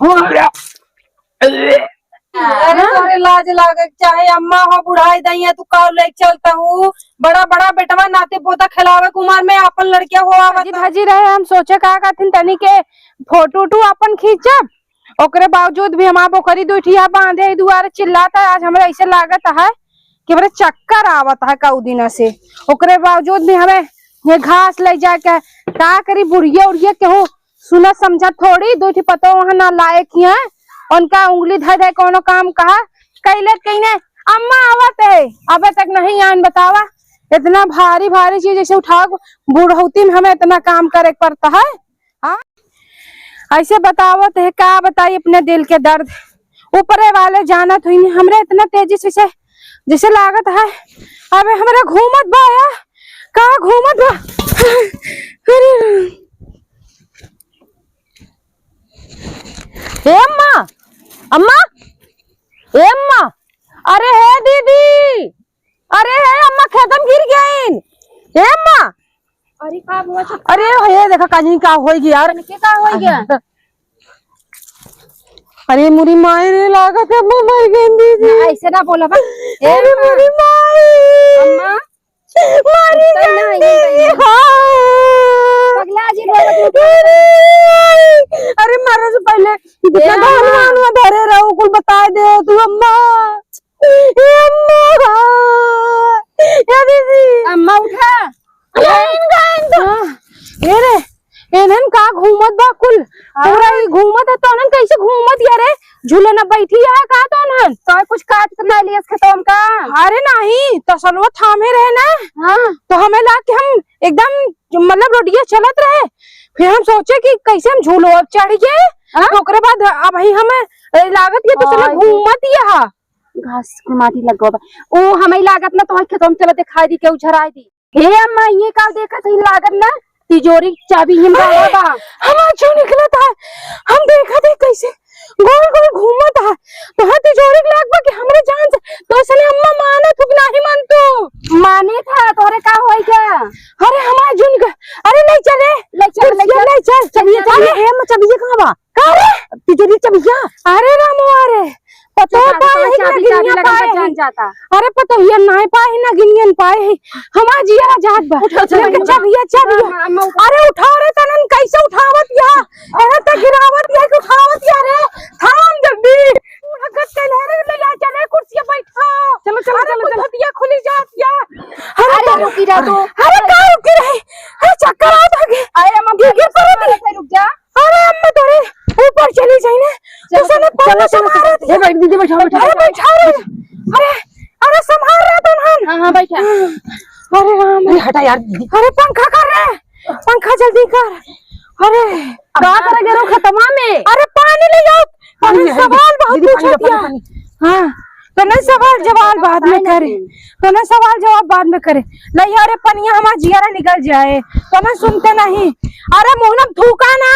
अरे लाज लागे चाहे अम्मा हो बुढ़ाई दैया तू का ले चलता हूँ। बड़ा बड़ा बेटवा नाते पोता खिलावे कुमार में अपन लड़किया हो भाजी रहे हम सोचे का कथिन तनी के फोटो टू अपन खींचब ओकरे बावजूद भी हम ओकरी दुठिया बांधे दुआरे चिल्लाता। आज हमरा ऐसे लागत है कि बड़े चक्कर आवत है कऊ दिन से। ओकरे बावजूद भी हमें ये घास ले जाके का करी बुढ़िया उड़िया केहू सुना समझा थोड़ी दूठी पतो वहां ना लायक ही है। उनका उंगली धर दे कोनो काम कहा कैले कहीं अम्मा आवत है अबे तक नहीं आन बतावा। इतना भारी भारी चीज जैसे उठा बूढ़ौती में हमें इतना काम करे पड़ता है। हाँ ऐसे बतावत है का बताइए अपने दिल के दर्द ऊपरे वाले जानत हुई हमरे इतना तेजी से जैसे लागत है अबे हमारा घूमत बा या का घूमत बा। ए अम्मा अम्मा ए अम्मा अरे है दीदी अरे है अम्मा खत्म गिर गई ए अम्मा। अरे का हुआ अरे हे देखा काजी का हो गया यार के का हो गया। अरे मुरी माई रे लागत है अम्मा मर गई दीदी। ऐसे ना बोला बा अरे मुरी माई अम्मा मारी गई। हां पगला जी रोवत अरे मारे से पहले कितना धनवान में धरे रहो कुल बता दे तू अम्मा। ए अम्मा या दीदी अम्मा उठा ये रे एनन का घूमत बा कुल पूरा ही घूमत है तो नन कैसे घूमत यारे झूले न बैठी है का तो नन तो कुछ काट कर लिया खतम का। अरे नहीं तो सलवा थामे रहे ना। हाँ तो हमें ला के हम एकदम मतलब रोडिया चलत रहे फिर हम सोचे कि कैसे हम झूलो अब चढ़ गए। तो ओकरे बाद अब भाई हमें लागत ये तो चलो घूमत यहाँ घास माटी लगो बा ओ हमें लागत ना तो खतम चला दिखाई दी के उझराई दी। हे अम्मा ये का देखत है लागत ना तिजोरी चाबी हिम बा हमारा जो निकला था हम देखा थे कैसे गोल गोल घूमत है तो हाँ तिजोरी लाग बा कि हमरे जान से तो सने अम्मा माने तू नहीं मान तू माने था तोरे का होई क्या। अरे हमारा जुन का अरे नहीं चले ले चल चलिए चलिए ए अम्मा चाबी कहां बा का रे तिजोरी चाबिया। अरे रामो अरे पतो था चाबी लगा जान जाता। अरे पतो ये नहीं पाए ना गिनियन पाए हमारा जिया जात बा चाबिया अरे उठाओ रे तनन कैसे उठावत या अरे त गिरावत या कि उठावत या रे थाम जल्दी हगत के ले जा चले कुर्सी बैठा चलो चलो चलो हटिया खुली जात या। अरे रुकी जा तू अरे का रुकी रहे अरे चक्कर आवत है अरे अम्मा गिर पड़े रुक जा। अरे अम्मा तोरे ऊपर चली जाई ना तो सने चलो चलो ए बैठ दीदी बैठा अरे बैठा रे अरे अरे संभाल रहा तो हम। हां बैठा अरे राम अरे हटा यार दीदी अरे पंखा कर रे पंखा जल्दी कर। अरे का कर गेरो खतमा में अरे पानी ले जाओ पानी सवाल बहुत पूछ दिया। हां तो नहीं सवाल जवाब बाद में करे तो नहीं सवाल जवाब बाद में करे नहीं अरे पनिया हमारा जियारा निकल जाए तो मैं सुनते नहीं। अरे मोहनम थूका ना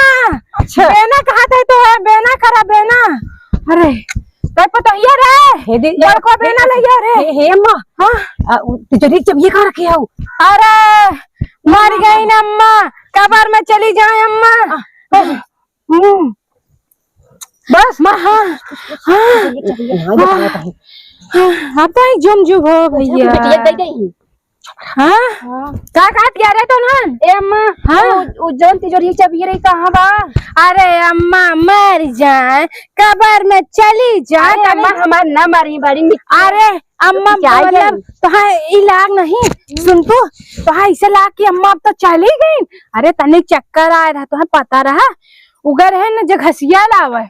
अच्छा बेना कहा थे तो है बेना करा बेना अरे तो पता ये रे लड़को बेना ले जा रे हे अम्मा। हां तिजोरी चाबी कहां रखे हो। अरे मर गई ना अम्मा कब्र में चली जाए अम्मा बस मां। हाँ हाँ तो जुम जुम हो भैया बेटिया दे दे। हाँ का काट गया रे तो नन ए अम्मा हाँ उज्जैन तिजोरी चाबी रे कहां बा। अरे अम्मा मर जाए कब्र में चली जाए अम्मा हमार ना मारी बड़ी अरे अम्मा मतलब तो हाँ इलाज नहीं सुन तो हाँ इसे ला की अम्मा अब तो चली गई। अरे तने चक्कर आया था तो पता रहा उगर है ना जो घसिया लावे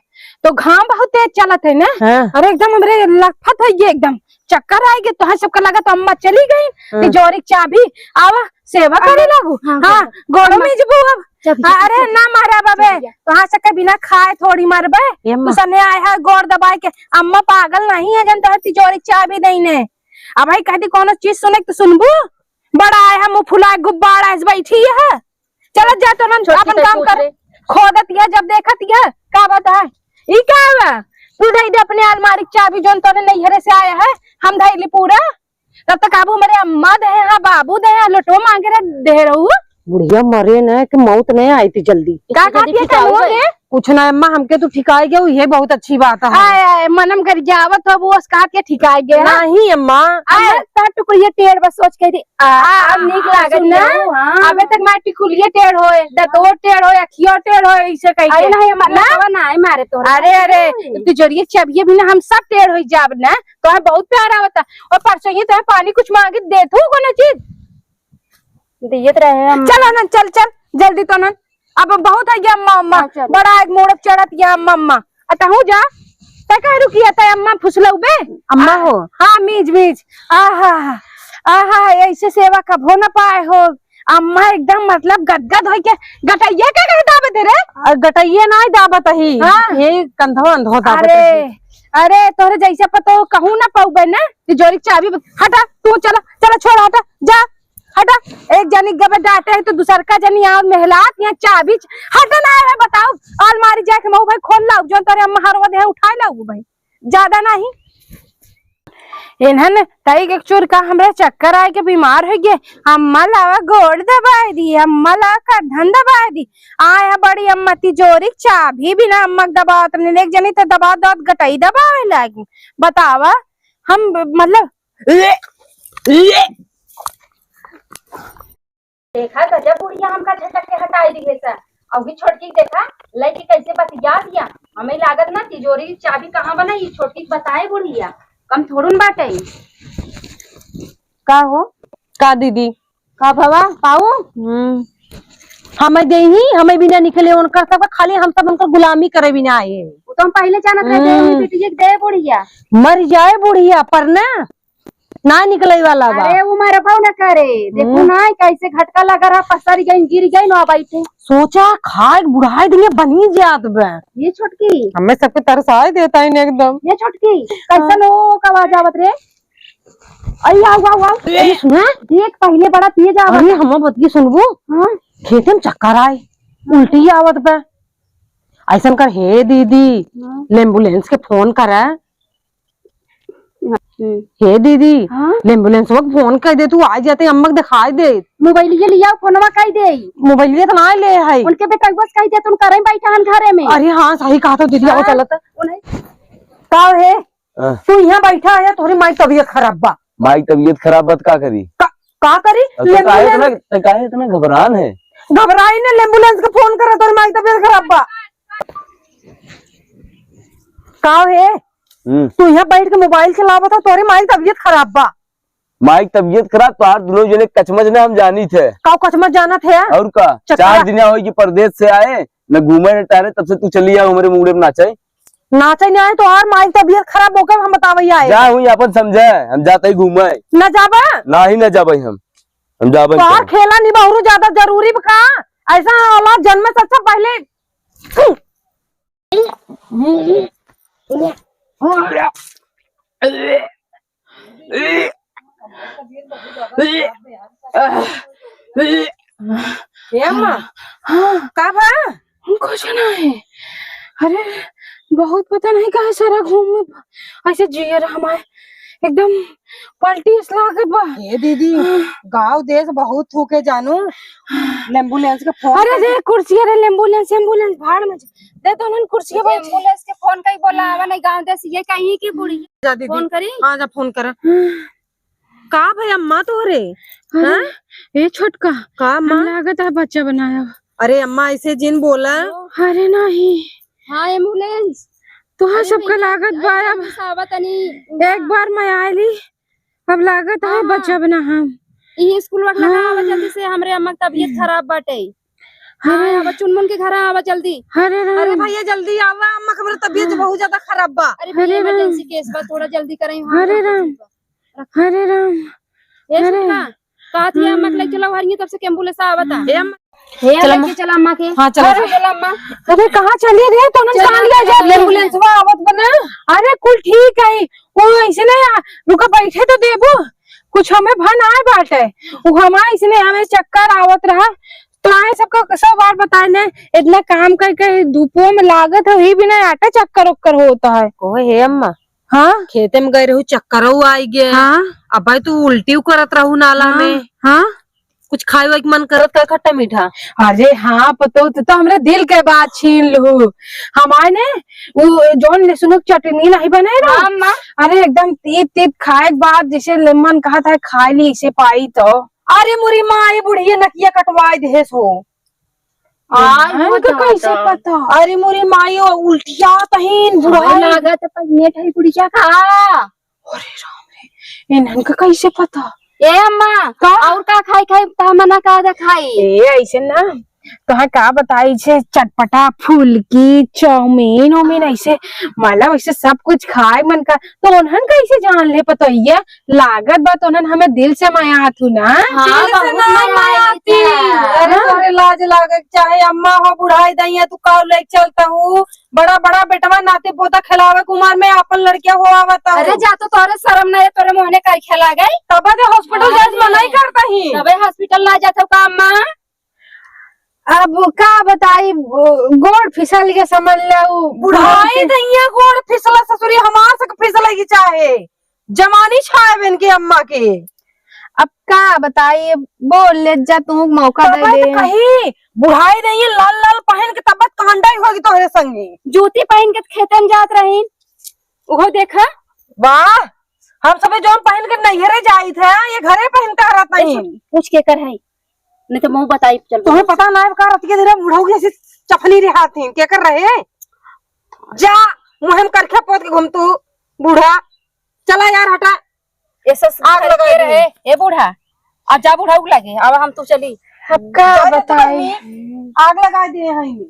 तो घाम बहुत तेज चलत है ना। अरे एकदम हमरे लखपत है ये एकदम चक्कर आएगी तो हाँ सबका लगा तो अम्मा चली गई तिजोरी चाबी आवा सेवा करे लागू। हाँ गोड़ो में जबू अब अरे ना मारा बाबे तो हाँ सके बिना खाए थोड़ी मरबे तो सने आए है गोड़ दबाए के अम्मा पागल नहीं है जन तो तिजोरी चाबी देने। अब भाई कहती कौन चीज सुने तो सुनबू बड़ा आया मुँह फुला गुब्बारा बैठी है चल जा तो ना अपन काम कर खोदत या जब देखत या का बता ई का बा तू दे दे अपने अलमारी चाबी जोन तोने नैहरे से आया है हम धैली पूरा तब तक आबू हमारे अम्मा दे हैं बाबू दे हैं लटो मांगे रे दे रहू बुढ़िया मरे न कि मौत नहीं आई थी जल्दी का कहती है कुछ ना अम्मा, हमके तो ठिकाई गयो, ये बहुत अच्छी बात है। आए आए मनम कर जावत हो वो उसका के ठिकाई गया नहीं अम्मा, आए तट को ये टेढ़ बस सोच के थी अब निक लागत ना। अबे तक मैं टिकुलिए टेढ़ होए दतो टेढ़ होए अखियो टेढ़ होए ऐसे कह के नहीं ना आई मारे तो। अरे अरे तिजोरी चाबिये भी ना हम सब टेढ़ हो जाब ना तो है बहुत प्यारा होता। और परसों ये तो पानी कुछ मांगे दे तू कोनो चीज दियत रहे हम। चलो ना चल चल जल्दी तो ना अब बहुत है ये अम्मा अम्मा बड़ा एक मोड़क चढ़त या अम्मा अम्मा अतहू जा तका रुकिया त अम्मा फुसलऊ बे अम्मा हो। हाँ मीज मीज आहा आहा ऐसे सेवा कब हो ना पाए हो अम्मा एकदम मतलब गदगद हो के गटैया के कह दाबत रे गटैया ना दाबत ही। हाँ। ये कंधवा अंधो दाबत अरे ही। अरे तोहरे जैसे पतो कहूं ना पाऊबे ना तिजोरी चाबी हटा तू चला चला छोड़ हटा जा हटा। एक जनी गबे डांटे है तो दूसर का जनी आओ महलात यहाँ चाबी हटा ना है बताओ अलमारी जाके मऊ भाई खोल लाओ जो तोरे अम्मा हरवा दे उठा लाओ भाई ज्यादा नहीं इन्हन तई एक चोर का हमरे चक्कर आए के बीमार हो गए अम्मा लावा गोड़ दबाए दी अम्मा ला का धन दबाए दी आया बड़ी अम्मा तिजोरी चाबी भी ना अम्मा दबाओ तुमने एक जनी तो दबा दो गटई दबाए लागी बतावा हम मतलब देखा गजब बुढ़िया हमका झटक के हटाई दी है सर और भी छोटकी देखा लड़की कैसे बतिया दिया हमें लागत ना तिजोरी की चाबी कहाँ बनाई छोटकी बताए बुढ़िया कम थोड़न बाटे का हो का दीदी का भवा पाऊ हमें दे ही हमें बिना निकले उनकर सब खाली हम सब उनका गुलामी करे बिना आए। वो तो हम पहले जानत रहे बेटी दे बुढ़िया मर जाए बुढ़िया पर ना निकले वाला बा। अरे वो मारा पाऊ ना करे देखो ना कैसे झटका लगा रहा पसर गई गिर गई ना बैठे सोचा खाए बुढ़ाई दिए बनी जात बे। ये छोटकी हमें सबके तरसाए देता है एकदम। ये छोटकी कैसन हो का आवाज आवत रे आई आओ आओ आओ सुना देख पहले बड़ा तेज आवत। अरे हम बतगी सुनबो हां खेते में चक्कर आए उल्टी आवत बे ऐसा कर हे दीदी एम्बुलेंस के फोन करा। हे दीदी एम्बुलेंस वक्त फोन कर दे तू आ जाते अम्मा दिखाई दे मोबाइल ये लिया फोनवा कह दे मोबाइल तो ना ले है उनके बेटा बस कह दे तुम करे बैठा हन घरे में। अरे हाँ सही कहा तो दीदी आओ चलत का है तू यहाँ बैठा है तुम्हारी माई तबीयत खराब बा। माई तबीयत खराब बात का करी का करी काहे इतना घबरान है घबराई ने एम्बुलेंस का फोन करा तुम्हारी माई तबीयत खराब बा का है तू यहाँ बैठ के मोबाइल चलावा था तुम्हारी माई तबीयत खराब बा। माई तबीयत खराब तो दोनों जने कचमच ने हम जानी थे का कचमच जाना थे और का 4 दिन हो परदेश से आए न घूमे न टहरे तब से तू चली आ हमारे मुंगड़े में नाचे नहीं आए तो और माई तबीयत खराब होकर हम बतावे आए जा हुई अपन समझे हम जाते ही घूमे न जाबा ना ही न जाबे हम जाबे तो खेला नहीं बहुत ज्यादा जरूरी का ऐसा औलाद जन्म से अच्छा पहले का भा कुछ नहीं अरे बहुत पता नहीं कहा सारा घूम ऐसे जियर हमारे एकदम पलटी लागत बा। ये दीदी गांव देश बहुत थूके जानू एम्बुलेंस के फोन अरे दे कुर्सी अरे एम्बुलेंस एम्बुलेंस भाड़ में दे तो उन्होंने कुर्सी पे एम्बुलेंस के फोन कई बोला आवा नहीं गांव देश ये कहीं की बुढ़ी जा दीदी फोन करी हाँ जा फोन कर का भाई अम्मा तोहरे ये छोटका का अम्मा लागत है बच्चा बनाया। अरे अम्मा ऐसे जिन बोला अरे नहीं हाँ एम्बुलेंस तो हाँ सबका लागत बा अब एक बार मैं आयली अब लागत है बच्चा बना हम ये स्कूल वक्त लगा आवा जल्दी से हमरे अम्मा की तबीयत खराब बाटे। हाँ आवा चुनमुन के घर आवा जल्दी। अरे भैया जल्दी आवा अम्मा की तबीयत बहुत ज्यादा खराब बा। अरे भैया इमरजेंसी केस बा थोड़ा जल्दी करें। हरे राम हरे राम अरे कहा थी अम्मा के लेके चलो हरिये तब से एम्बुलेंस आवता चला अम्मा के हाँ चला अम्मा अरे कहाँ चली रे तो एम्बुलेंस आवत बना। अरे कुल ठीक है वो ऐसे नहीं रुका बैठे तो देबो कुछ हमें भन आए बाटे वो हमारे इसने हमें चक्कर आवत रहा तो आए सबका सब बार बताए ने इतना काम करके धूपों में लागत है ही भी नहीं आटा चक्कर उक्कर होता है। ओ हे अम्मा हाँ खेते में गए रहू चक्कर आई गए। हाँ अब भाई तू उल्टी करत रहू नाला में। हाँ कुछ खाए वाए के मन करत है खट्टा मीठा? अरे हाँ पतो तो हमरे दिल के बात छीन लू। हमारे ने वो जौन लहसुन की चटनी नहीं बनाए ना, अम्मा अरे एकदम तीत तीत खाए के बाद जैसे मन कहा था खा ली इसे पाई तो। अरे मुरी माँ ये बुढ़िया नकिया कटवाए देस हो। हमको कैसे पता? अरे मुरी माँ ये उल्टिया तहीन बुढ़ाई लागत पन्ने ठई बुढ़िया का। अरे राम रे, इन्हन का कैसे पता? ए अम्मा का? और का खाई खाई ता मना का दा खाई। ए ऐसे ना तो का बताई छे, चटपटा फुल्की चाउमीन उमीन ऐसे मतलब ऐसे सब कुछ खाए मन का। तो उन्हन कैसे जान ले पता ये लागत बात उन्हन हमें दिल से माया थू ना। हाँ बहुत मजा आती अरे तोरे लाज लागे चाहे अम्मा हो बुढ़ाई दैया तू का लेके चलता हूँ। बड़ा बड़ा बेटवा नाते पोता खिलावे कुमार में अपन लड़किया हो आवता। अरे जा तो तोरे शर्म नहीं तोरे मोहने कर खेला गई। तब तो हॉस्पिटल जाए मना ही करता ही। तबे हॉस्पिटल ना जाते का अम्मा। अब का बताई गोड़ फिसल के समझ लो। बुढ़ाई दैया गोड़ फिसला ससुरी हमार से फिसले की चाहे जवानी छाए बन के अम्मा के। अब का बताई बोल ले जा तू मौका दे दे। कहीं बुढ़ाई दैया लाल लाल पहन के तब कांडा होगी तोहरे संगी। जूती पहन के खेते में जात रही वो देखा। वाह हम सबे जौन पहन के नैहरे जाई थे ये घरे पहन के रहत नहीं। पूछ के कर है नहीं तो मुंह बताई चल। तुम्हें पता ना है का रत के धीरे बुढ़ऊ ऐसी चफनी रहा थी क्या कर रहे जा मुहिम करके पोत के घूम तू बूढ़ा चला यार हटा। ऐसा आग लगा के रहे ए बूढ़ा अब जा बूढ़ा उग लगे अब हम तो चली। अब का बताई आग लगा दिए हैं।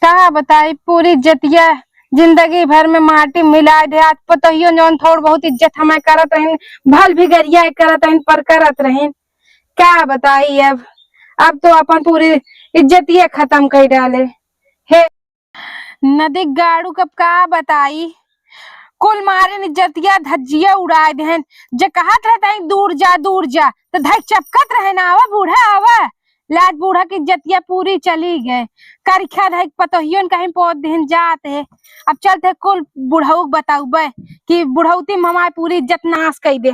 का बताई पूरी इज्जतिया जिंदगी भर में माटी मिला दे। आज पतहियो जौन थोड़ बहुत इज्जत हमें करत रहीन भल भी गरिया करत रहीन पर करत रहीन। क्या बताई अब तो अपन पूरी इज्जतिया खत्म कर डाले। हे नदी गाड़ू कब का बताई कुल मारे इज्जतिया धज्जिया उड़ा देन। जे कहत रहता है दूर जा तो धक चपकत रहे ना आवा बूढ़ा आवा। लाज बूढ़ा की इज्जतिया पूरी चली गए करखा धक पतोहियन कहीं पौध देन जात है। अब चलते कुल बुढ़ऊ बताऊ कि बुढ़ौती में हमारी पूरी इज्जत नाश कर दे।